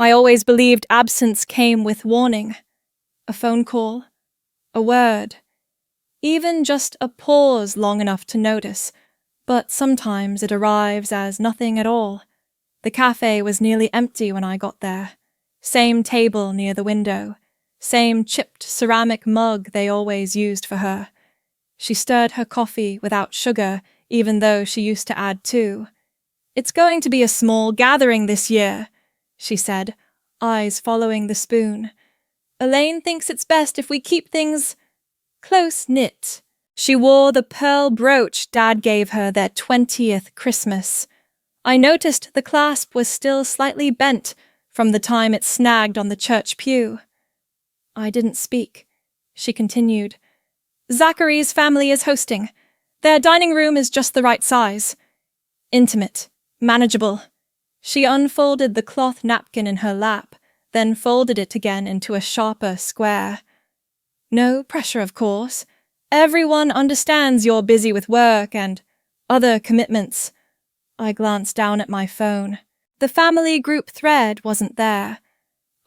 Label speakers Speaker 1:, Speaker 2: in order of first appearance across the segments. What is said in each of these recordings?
Speaker 1: I always believed absence came with warning. A phone call, a word, even just a pause long enough to notice, but sometimes it arrives as nothing at all. The cafe was nearly empty when I got there. Same table near the window, same chipped ceramic mug they always used for her. She stirred her coffee without sugar, even though she used to add 2. "It's going to be a small gathering this year," she said, eyes following the spoon. "Elaine thinks it's best if we keep things close-knit." She wore the pearl brooch Dad gave her their 20th Christmas. I noticed the clasp was still slightly bent from the time it snagged on the church pew. I didn't speak. She continued. "Zachary's family is hosting. Their dining room is just the right size. Intimate, manageable." She unfolded the cloth napkin in her lap, then folded it again into a sharper square. "No pressure, of course. Everyone understands you're busy with work and other commitments." I glanced down at my phone. The family group thread wasn't there.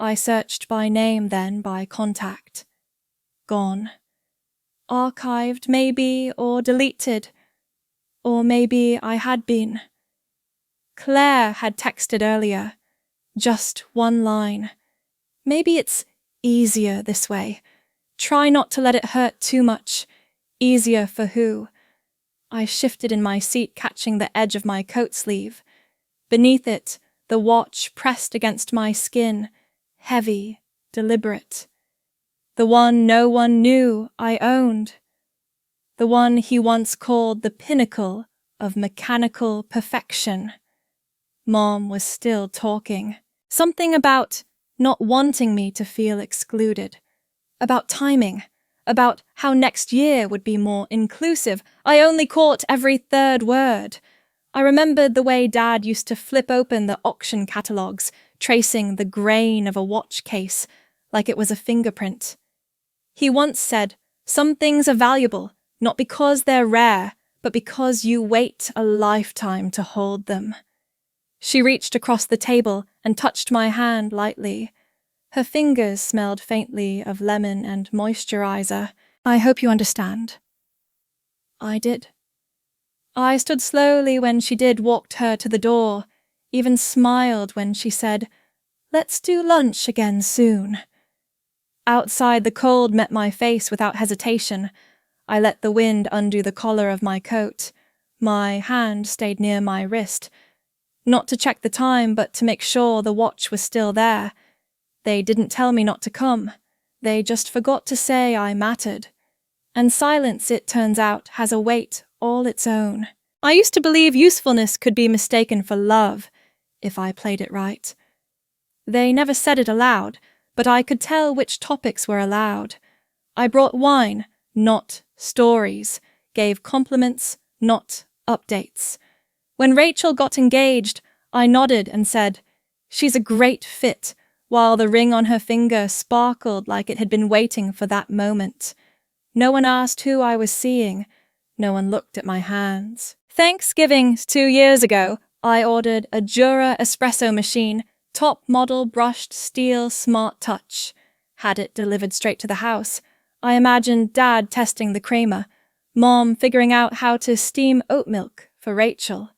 Speaker 1: I searched by name, then by contact. Gone. Archived, maybe, or deleted. Or maybe I had been. Claire had texted earlier. Just one line. "Maybe it's easier this way. Try not to let it hurt too much. Easier for who?" I shifted in my seat, catching the edge of my coat sleeve. Beneath it, the watch pressed against my skin, heavy, deliberate. The one no one knew I owned. The one he once called the pinnacle of mechanical perfection. Mom was still talking. Something about not wanting me to feel excluded. About timing. About how next year would be more inclusive. I only caught every third word. I remembered the way Dad used to flip open the auction catalogues, tracing the grain of a watch case like it was a fingerprint. He once said, "Some things are valuable, not because they're rare, but because you wait a lifetime to hold them." She reached across the table and touched my hand lightly. Her fingers smelled faintly of lemon and moisturizer. "I hope you understand." I did. I stood slowly when she did walked her to the door, even smiled when she said, "Let's do lunch again soon." Outside, the cold met my face without hesitation. I let the wind undo the collar of my coat. My hand stayed near my wrist. Not to check the time, but to make sure the watch was still there. They didn't tell me not to come. They just forgot to say I mattered. And silence, it turns out, has a weight all its own. I used to believe usefulness could be mistaken for love, if I played it right. They never said it aloud, but I could tell which topics were allowed. I brought wine, not stories, gave compliments, not updates. When Rachel got engaged, I nodded and said, "She's a great fit," while the ring on her finger sparkled like it had been waiting for that moment. No one asked who I was seeing. No one looked at my hands. Thanksgiving 2 years ago, I ordered a Jura espresso machine, top model brushed steel smart touch. Had it delivered straight to the house. I imagined Dad testing the creamer, Mom figuring out how to steam oat milk for Rachel.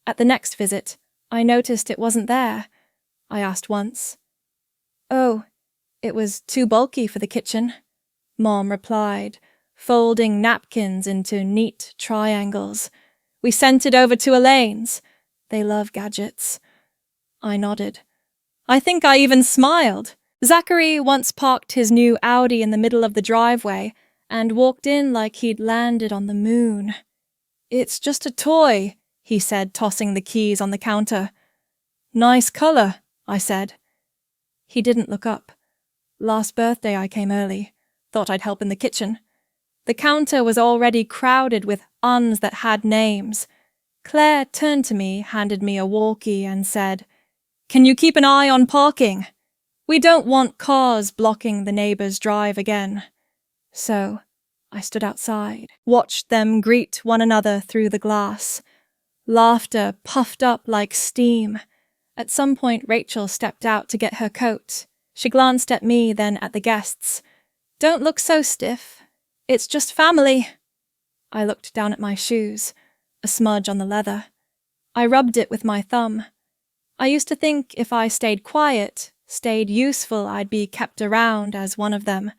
Speaker 1: At the next visit, I noticed it wasn't there. I asked once. "Oh, it was too bulky for the kitchen," Mom replied, folding napkins into neat triangles. "We sent it over to Elaine's. They love gadgets." I nodded. I think I even smiled. Zachary once parked his new Audi in the middle of the driveway and walked in like he'd landed on the moon. "It's just a toy," he said, tossing the keys on the counter. "Nice color," I said. He didn't look up. Last birthday I came early. Thought I'd help in the kitchen. The counter was already crowded with uns that had names. Claire turned to me, handed me a walkie, and said, "Can you keep an eye on parking? We don't want cars blocking the neighbor's drive again." So I stood outside, watched them greet one another through the glass. Laughter puffed up like steam. At some point, Rachel stepped out to get her coat. She glanced at me, then at the guests. "Don't look so stiff. It's just family." I looked down at my shoes, a smudge on the leather. I rubbed it with my thumb. I used to think if I stayed quiet, stayed useful, I'd be kept around as one of them.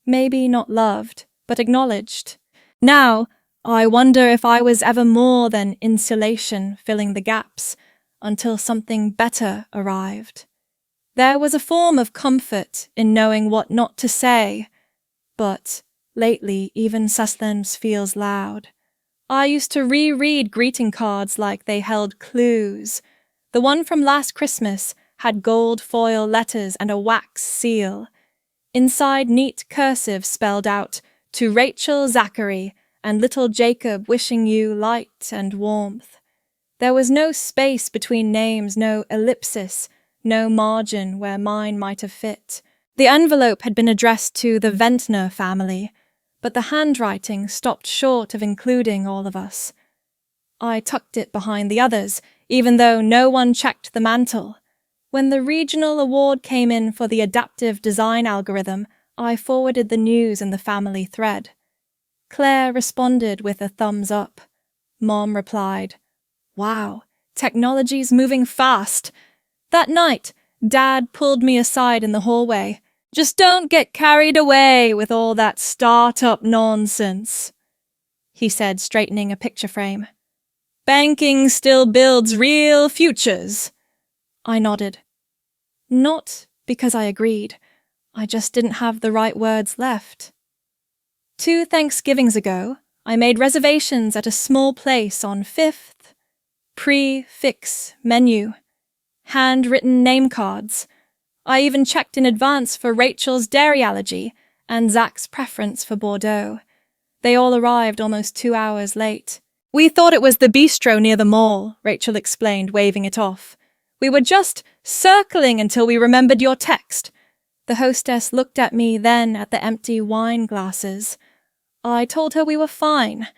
Speaker 1: Maybe not loved, but acknowledged. Now, I wonder if I was ever more than insulation filling the gaps, until something better arrived. There was a form of comfort in knowing what not to say, but lately even suspense feels loud. I used to reread greeting cards like they held clues. The one from last Christmas had gold foil letters and a wax seal. Inside neat cursive spelled out, "To Rachel Zachary and little Jacob wishing you light and warmth." There was no space between names, no ellipsis, no margin where mine might have fit. The envelope had been addressed to the Ventnor family, but the handwriting stopped short of including all of us. I tucked it behind the others, even though no one checked the mantle. When the regional award came in for the adaptive design algorithm, I forwarded the news in the family thread. Claire responded with a thumbs up. Mom replied, "Wow, technology's moving fast." That night, Dad pulled me aside in the hallway. "Just don't get carried away with all that startup nonsense," he said, straightening a picture frame. "Banking still builds real futures." I nodded. Not because I agreed. I just didn't have the right words left. 2 Thanksgivings ago, I made reservations at a small place on 5th. Prix menu. Handwritten name cards. I even checked in advance for Rachel's dairy allergy and Zach's preference for Bordeaux. They all arrived almost 2 hours late. "We thought it was the bistro near the mall," Rachel explained, waving it off. "We were just circling until we remembered your text." The hostess looked at me, then at the empty wine glasses. I told her we were fine.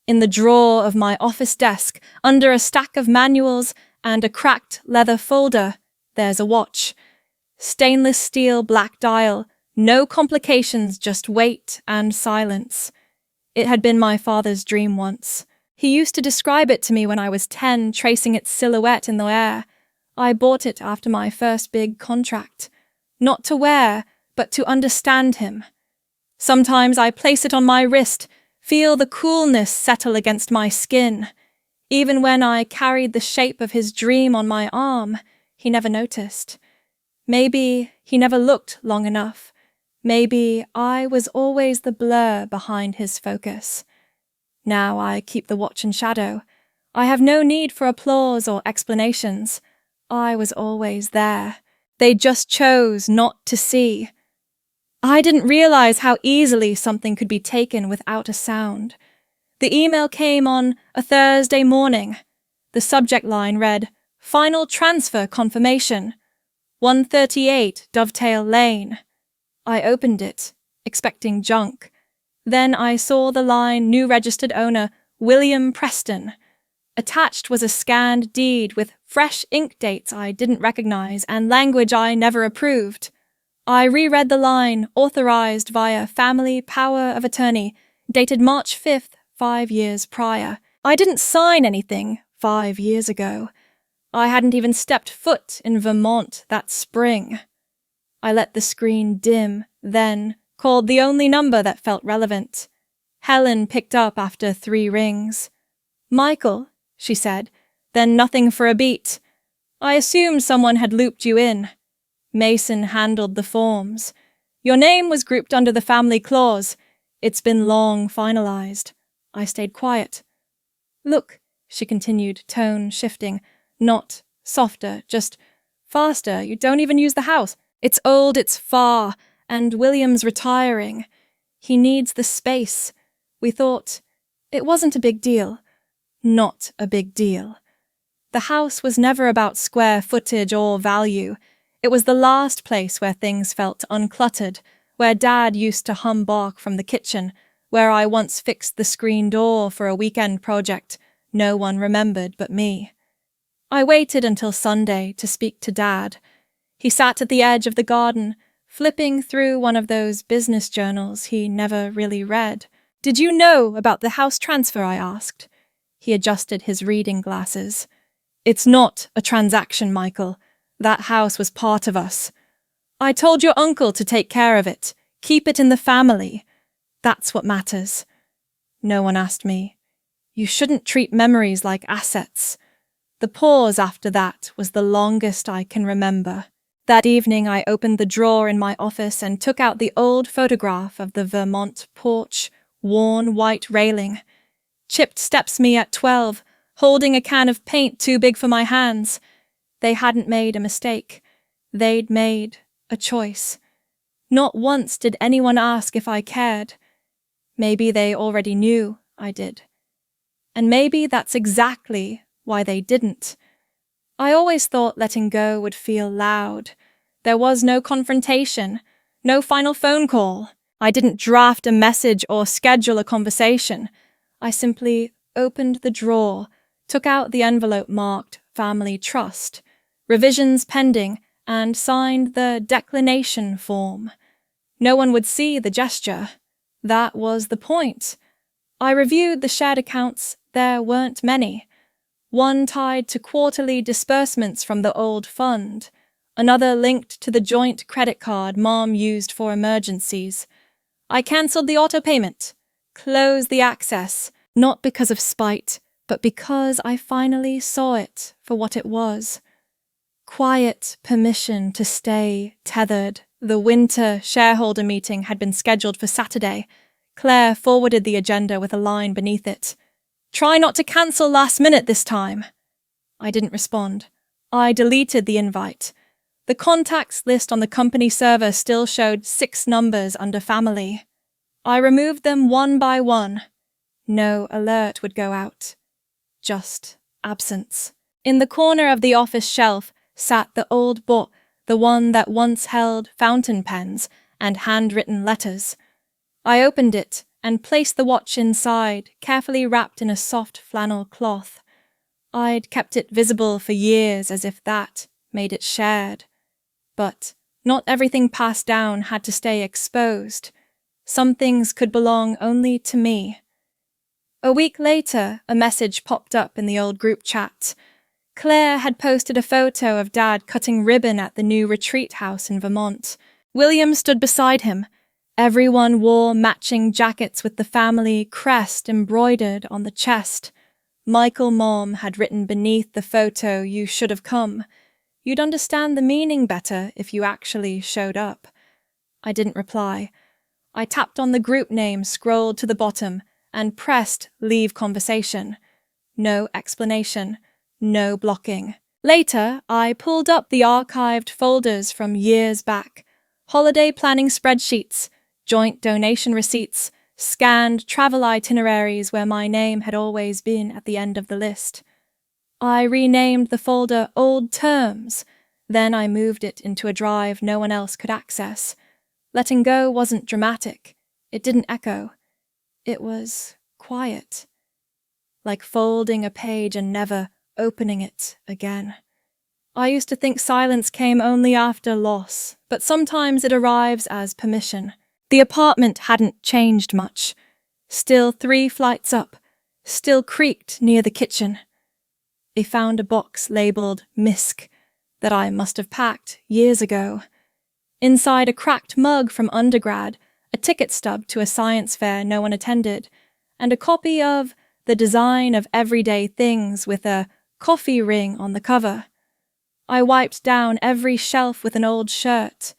Speaker 1: In the drawer of my office desk, under a stack of manuals and a cracked leather folder, there's a watch. Stainless steel black dial, no complications, just weight and silence. It had been my father's dream once. He used to describe it to me when I was 10, tracing its silhouette in the air. I bought it after my first big contract. Not to wear, but to understand him. Sometimes I place it on my wrist, feel the coolness settle against my skin. Even when I carried the shape of his dream on my arm, he never noticed. Maybe he never looked long enough. Maybe I was always the blur behind his focus. Now I keep the watch in shadow. I have no need for applause or explanations. I was always there. They just chose not to see. I didn't realize how easily something could be taken without a sound. The email came on a Thursday morning. The subject line read, "Final transfer confirmation. 138 Dovetail Lane." I opened it, expecting junk. Then I saw the line new registered owner, William Preston. Attached was a scanned deed with fresh ink dates I didn't recognize and language I never approved. I reread the line, authorized via family power of attorney, dated March 5th, 5 years prior. I didn't sign anything 5 years ago. I hadn't even stepped foot in Vermont that spring. I let the screen dim, then called the only number that felt relevant. Helen picked up after 3 rings. "Michael," she said, then nothing for a beat. "I assumed someone had looped you in." Mason handled the forms. "Your name was grouped under the family clause. It's been long finalized." I stayed quiet. "Look," she continued, tone shifting. Not softer, just faster. You don't even use the house. It's old, it's far, and William's retiring. He needs the space. We thought it wasn't a big deal. Not a big deal. The house was never about square footage or value. It was the last place where things felt uncluttered, where Dad used to hum bark from the kitchen, where I once fixed the screen door for a weekend project no one remembered but me. I waited until Sunday to speak to Dad. He sat at the edge of the garden, flipping through one of those business journals he never really read. "Did you know about the house transfer?" I asked. He adjusted his reading glasses. "It's not a transaction, Michael. That house was part of us. I told your uncle to take care of it, keep it in the family. That's what matters." No one asked me. You shouldn't treat memories like assets. The pause after that was the longest I can remember. That evening I opened the drawer in my office and took out the old photograph of the Vermont porch, worn white railing. Chipped steps me at 12, holding a can of paint too big for my hands. They hadn't made a mistake. They'd made a choice. Not once did anyone ask if I cared. Maybe they already knew I did. And maybe that's exactly why they didn't. I always thought letting go would feel loud. There was no confrontation, no final phone call. I didn't draft a message or schedule a conversation. I simply opened the drawer, took out the envelope marked Family Trust, revisions pending, and signed the declination form. No one would see the gesture. That was the point. I reviewed the shared accounts. There weren't many. One tied to quarterly disbursements from the old fund, another linked to the joint credit card Mom used for emergencies. I cancelled the auto payment, closed the access, not because of spite, but because I finally saw it for what it was. Quiet permission to stay tethered. The winter shareholder meeting had been scheduled for Saturday. Claire forwarded the agenda with a line beneath it. "Try not to cancel last minute this time." I didn't respond. I deleted the invite. The contacts list on the company server still showed 6 numbers under family. I removed them one by one. No alert would go out. Just absence. In the corner of the office shelf sat the old book, the one that once held fountain pens and handwritten letters. I opened it and placed the watch inside, carefully wrapped in a soft flannel cloth. I'd kept it visible for years as if that made it shared. But not everything passed down had to stay exposed. Some things could belong only to me. A week later, a message popped up in the old group chat. Claire had posted a photo of Dad cutting ribbon at the new retreat house in Vermont. William stood beside him. Everyone wore matching jackets with the family crest embroidered on the chest. Michael Mom had written beneath the photo, "You should have come. You'd understand the meaning better if you actually showed up." I didn't reply. I tapped on the group name scrolled to the bottom and pressed Leave Conversation. No explanation. No blocking. Later, I pulled up the archived folders from years back. Holiday planning spreadsheets, joint donation receipts, scanned travel itineraries where my name had always been at the end of the list. I renamed the folder Old Terms, then I moved it into a drive no one else could access. Letting go wasn't dramatic. It didn't echo. It was quiet. Like folding a page and never opening it again. I used to think silence came only after loss, but sometimes it arrives as permission. The apartment hadn't changed much. Still 3 flights up, still creaked near the kitchen. I found a box labelled Misc that I must have packed years ago. Inside a cracked mug from undergrad, a ticket stub to a science fair no one attended, and a copy of The Design of Everyday Things with a coffee ring on the cover. I wiped down every shelf with an old shirt.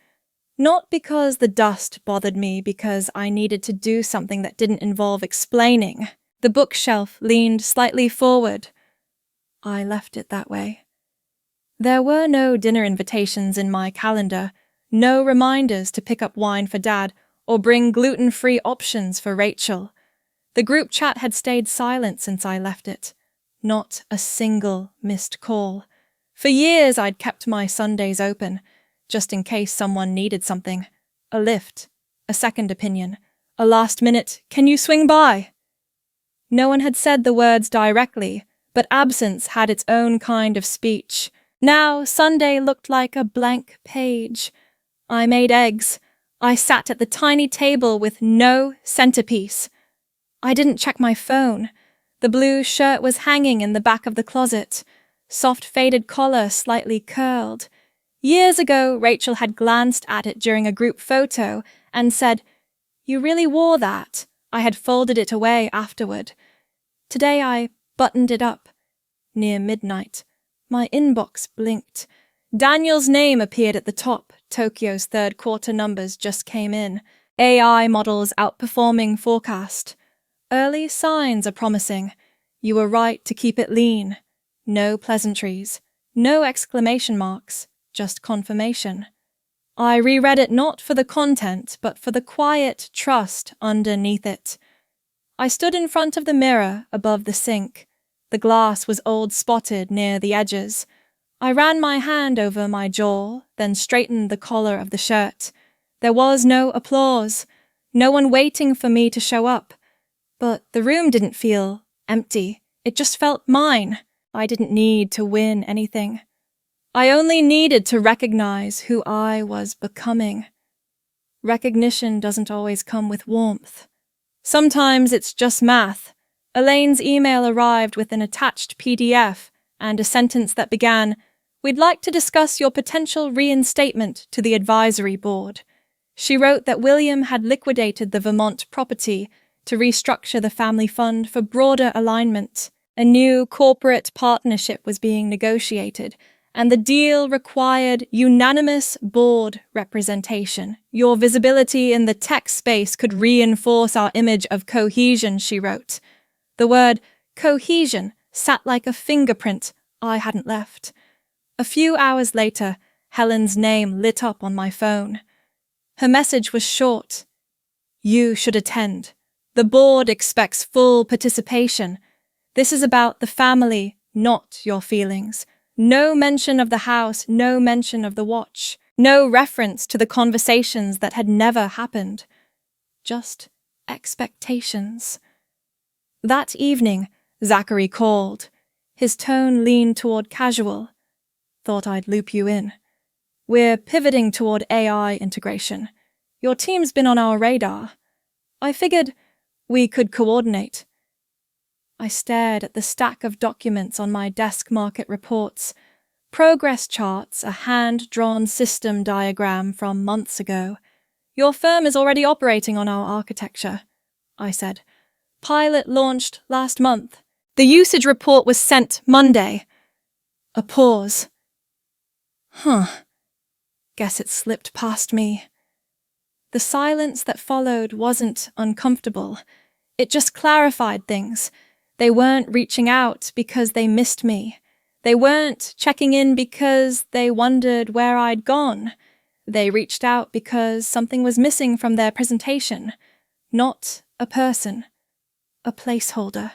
Speaker 1: Not because the dust bothered me, because I needed to do something that didn't involve explaining. The bookshelf leaned slightly forward. I left it that way. There were no dinner invitations in my calendar, no reminders to pick up wine for Dad or bring gluten-free options for Rachel. The group chat had stayed silent since I left it. Not a single missed call. For years I'd kept my Sundays open, just in case someone needed something. A lift, a second opinion, a last-minute, "Can you swing by?" No one had said the words directly, but absence had its own kind of speech. Now Sunday looked like a blank page. I made eggs. I sat at the tiny table with no centerpiece. I didn't check my phone. The blue shirt was hanging in the back of the closet, soft faded collar slightly curled. Years ago, Rachel had glanced at it during a group photo and said, "You really wore that." I had folded it away afterward. Today I buttoned it up. Near midnight, my inbox blinked. Daniel's name appeared at the top. Tokyo's third quarter numbers just came in. AI models outperforming forecast. Early signs are promising. You were right to keep it lean. No pleasantries. No exclamation marks. Just confirmation. I reread it not for the content, but for the quiet trust underneath it. I stood in front of the mirror above the sink. The glass was old spotted near the edges. I ran my hand over my jaw, then straightened the collar of the shirt. There was no applause, no one waiting for me to show up. But the room didn't feel empty. It just felt mine. I didn't need to win anything. I only needed to recognize who I was becoming. Recognition doesn't always come with warmth. Sometimes it's just math. Elaine's email arrived with an attached PDF and a sentence that began, "We'd like to discuss your potential reinstatement to the advisory board." She wrote that William had liquidated the Vermont property to restructure the family fund for broader alignment. A new corporate partnership was being negotiated, and the deal required unanimous board representation. Your visibility in the tech space could reinforce our image of cohesion, she wrote. The word cohesion sat like a fingerprint I hadn't left. A few hours later, Helen's name lit up on my phone. Her message was short. "You should attend. The board expects full participation. This is about the family, not your feelings. No mention of the house, no mention of the watch. No reference to the conversations that had never happened. Just expectations." That evening, Zachary called. His tone leaned toward casual. "Thought I'd loop you in. We're pivoting toward AI integration. Your team's been on our radar. I figured we could coordinate." I stared at the stack of documents on my desk market reports. Progress charts, a hand-drawn system diagram from months ago. "Your firm is already operating on our architecture," I said. "Pilot launched last month. The usage report was sent Monday." A pause. Guess it slipped past me. The silence that followed wasn't uncomfortable. It just clarified things. They weren't reaching out because they missed me. They weren't checking in because they wondered where I'd gone. They reached out because something was missing from their presentation. Not a person. A placeholder.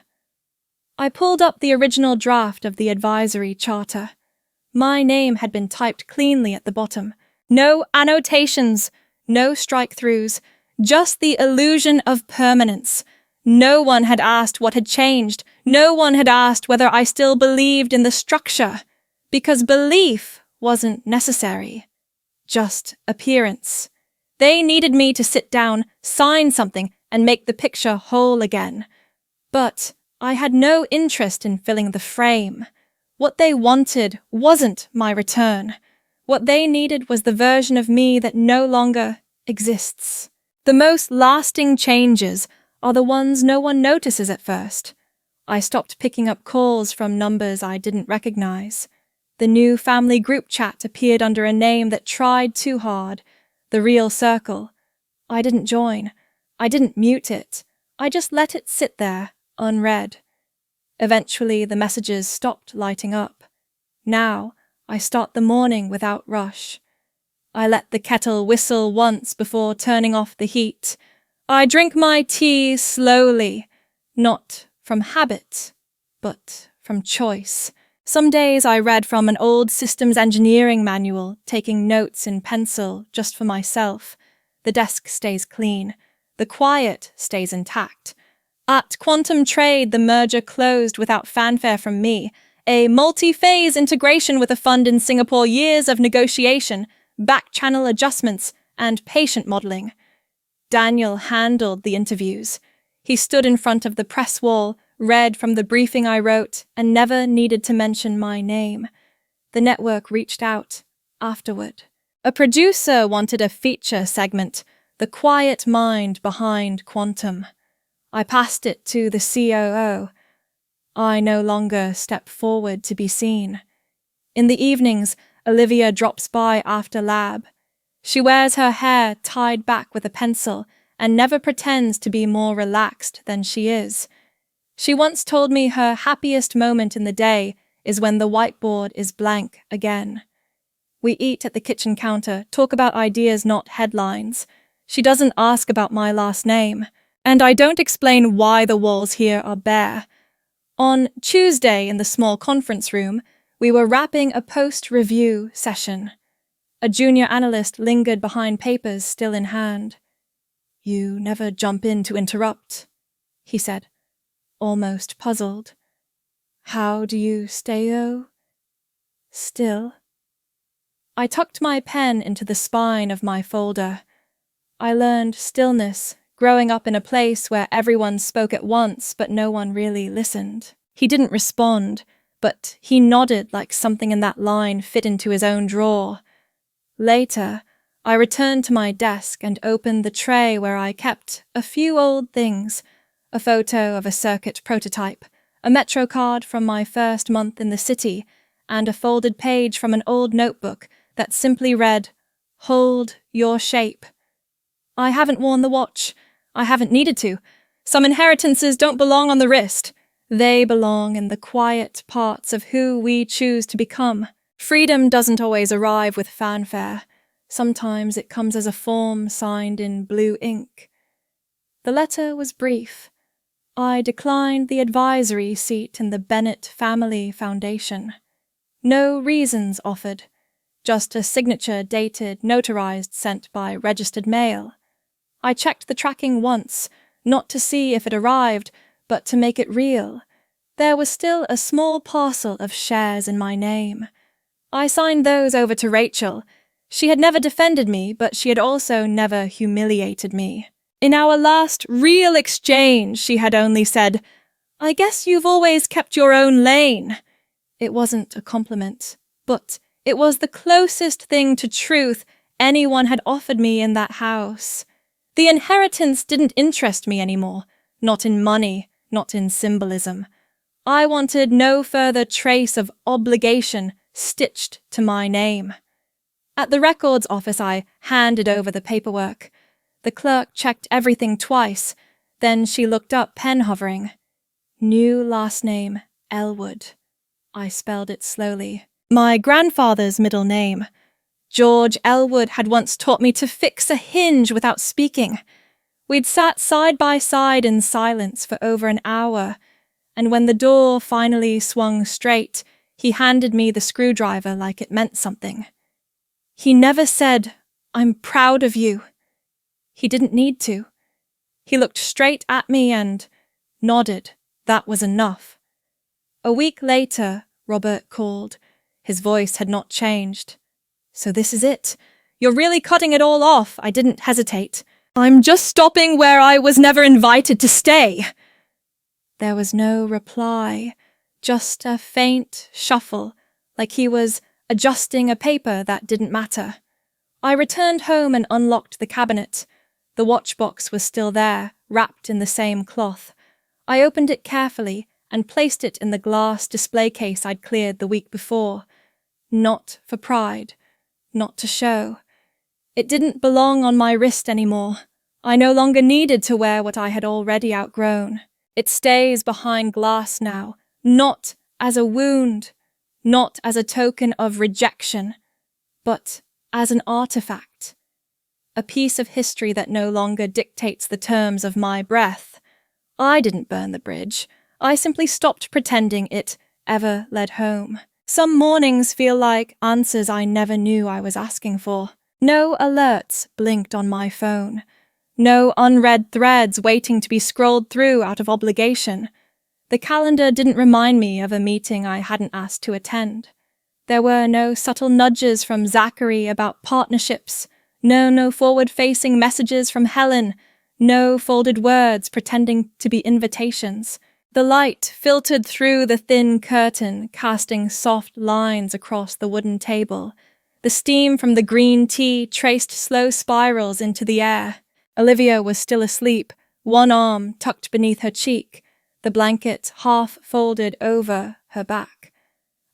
Speaker 1: I pulled up the original draft of the advisory charter. My name had been typed cleanly at the bottom. No annotations, no strike-throughs, just the illusion of permanence. No one had asked what had changed. No one had asked whether I still believed in the structure, because belief wasn't necessary. Just appearance. They needed me to sit down, sign something, and make the picture whole again. But I had no interest in filling the frame. What they wanted wasn't my return. What they needed was the version of me that no longer exists. The most lasting changes are the ones no one notices at first. I stopped picking up calls from numbers I didn't recognize. The new family group chat appeared under a name that tried too hard, The Real Circle. I didn't join. I didn't mute it. I just let it sit there, unread. Eventually, the messages stopped lighting up. Now, I start the morning without rush. I let the kettle whistle once before turning off the heat. I drink my tea slowly, not from habit, but from choice. Some days I read from an old systems engineering manual, taking notes in pencil just for myself. The desk stays clean. The quiet stays intact. At Quantum Trade, the merger closed without fanfare from me. A multi-phase integration with a fund in Singapore, years of negotiation, back-channel adjustments, and patient modelling. Daniel handled the interviews. He stood in front of the press wall, read from the briefing I wrote, and never needed to mention my name. The network reached out afterward. A producer wanted a feature segment, The Quiet Mind Behind Quantum. I passed it to the COO. I no longer step forward to be seen. In the evenings, Olivia drops by after lab. She wears her hair tied back with a pencil and never pretends to be more relaxed than she is. She once told me her happiest moment in the day is when the whiteboard is blank again. We eat at the kitchen counter, talk about ideas, not headlines. She doesn't ask about my last name, and I don't explain why the walls here are bare. On Tuesday, in the small conference room, we were wrapping a post-review session. A junior analyst lingered behind papers still in hand. "You never jump in to interrupt," he said, almost puzzled. "How do you stay still?" I tucked my pen into the spine of my folder. I learned stillness, growing up in a place where everyone spoke at once but no one really listened. He didn't respond, but he nodded like something in that line fit into his own drawer. Later, I returned to my desk and opened the tray where I kept a few old things, a photo of a circuit prototype, a Metro card from my first month in the city, and a folded page from an old notebook that simply read, "Hold your shape." I haven't worn the watch. I haven't needed to. Some inheritances don't belong on the wrist. They belong in the quiet parts of who we choose to become. Freedom doesn't always arrive with fanfare. Sometimes it comes as a form signed in blue ink. The letter was brief. I declined the advisory seat in the Bennett Family Foundation. No reasons offered. Just a signature dated, notarized, sent by registered mail. I checked the tracking once, not to see if it arrived, but to make it real. There was still a small parcel of shares in my name. I signed those over to Rachel. She had never defended me, but she had also never humiliated me. In our last real exchange, she had only said, "I guess you've always kept your own lane." It wasn't a compliment, but it was the closest thing to truth anyone had offered me in that house. The inheritance didn't interest me anymore, not in money, not in symbolism. I wanted no further trace of obligation stitched to my name. At the records office, I handed over the paperwork. The clerk checked everything twice, then she looked up, pen hovering. New last name, Elwood. I spelled it slowly. My grandfather's middle name. George Elwood had once taught me to fix a hinge without speaking. We'd sat side by side in silence for over an hour, and when the door finally swung straight, he handed me the screwdriver like it meant something. He never said, "I'm proud of you." He didn't need to. He looked straight at me and nodded. That was enough. A week later, Robert called. His voice had not changed. "So this is it. You're really cutting it all off." I didn't hesitate. "I'm just stopping where I was never invited to stay." There was no reply, just a faint shuffle, like he was adjusting a paper that didn't matter. I returned home and unlocked the cabinet. The watch box was still there, wrapped in the same cloth. I opened it carefully and placed it in the glass display case I'd cleared the week before. Not for pride, not to show. It didn't belong on my wrist anymore. I no longer needed to wear what I had already outgrown. It stays behind glass now, not as a wound, not as a token of rejection, but as an artifact. A piece of history that no longer dictates the terms of my breath. I didn't burn the bridge. I simply stopped pretending it ever led home. Some mornings feel like answers I never knew I was asking for. No alerts blinked on my phone. No unread threads waiting to be scrolled through out of obligation. The calendar didn't remind me of a meeting I hadn't asked to attend. There were no subtle nudges from Zachary about partnerships, no forward-facing messages from Helen, no folded words pretending to be invitations. The light filtered through the thin curtain, casting soft lines across the wooden table. The steam from the green tea traced slow spirals into the air. Olivia was still asleep, one arm tucked beneath her cheek, the blanket half folded over her back.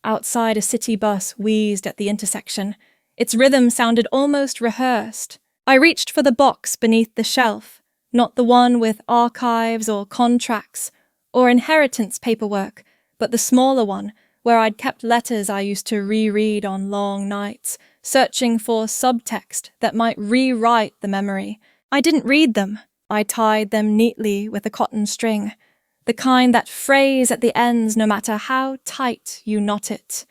Speaker 1: Outside, a city bus wheezed at the intersection. Its rhythm sounded almost rehearsed. I reached for the box beneath the shelf, not the one with archives or contracts or inheritance paperwork, but the smaller one, where I'd kept letters I used to reread on long nights, searching for subtext that might rewrite the memory. I didn't read them. I tied them neatly with a cotton string, the kind that frays at the ends no matter how tight you knot it.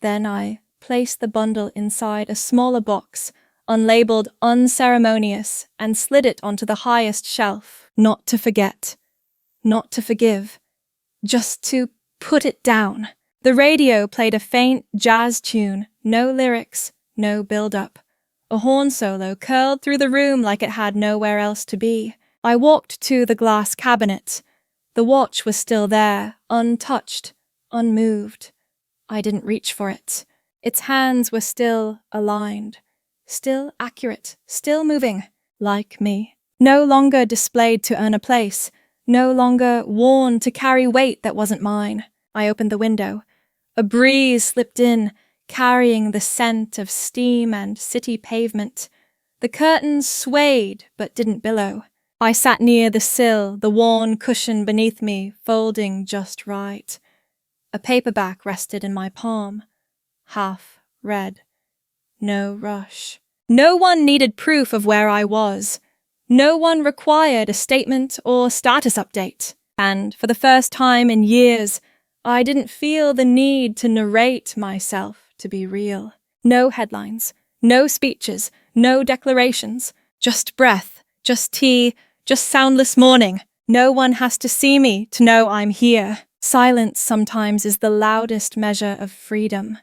Speaker 1: Then I placed the bundle inside a smaller box, unlabeled unceremonious, and slid it onto the highest shelf. Not to forget. Not to forgive. Just to put it down. The radio played a faint jazz tune, no lyrics, no build-up. A horn solo curled through the room like it had nowhere else to be. I walked to the glass cabinet. The watch was still there, untouched, unmoved. I didn't reach for it. Its hands were still aligned, still accurate, still moving, like me. No longer displayed to earn a place, no longer worn to carry weight that wasn't mine. I opened the window. A breeze slipped in, carrying the scent of steam and city pavement. The curtains swayed but didn't billow. I sat near the sill, the worn cushion beneath me, folding just right. A paperback rested in my palm, half read. No rush. No one needed proof of where I was. No one required a statement or status update. And for the first time in years, I didn't feel the need to narrate myself to be real. No headlines, no speeches, no declarations, just breath, just tea, just soundless morning. No one has to see me to know I'm here. Silence sometimes is the loudest measure of freedom.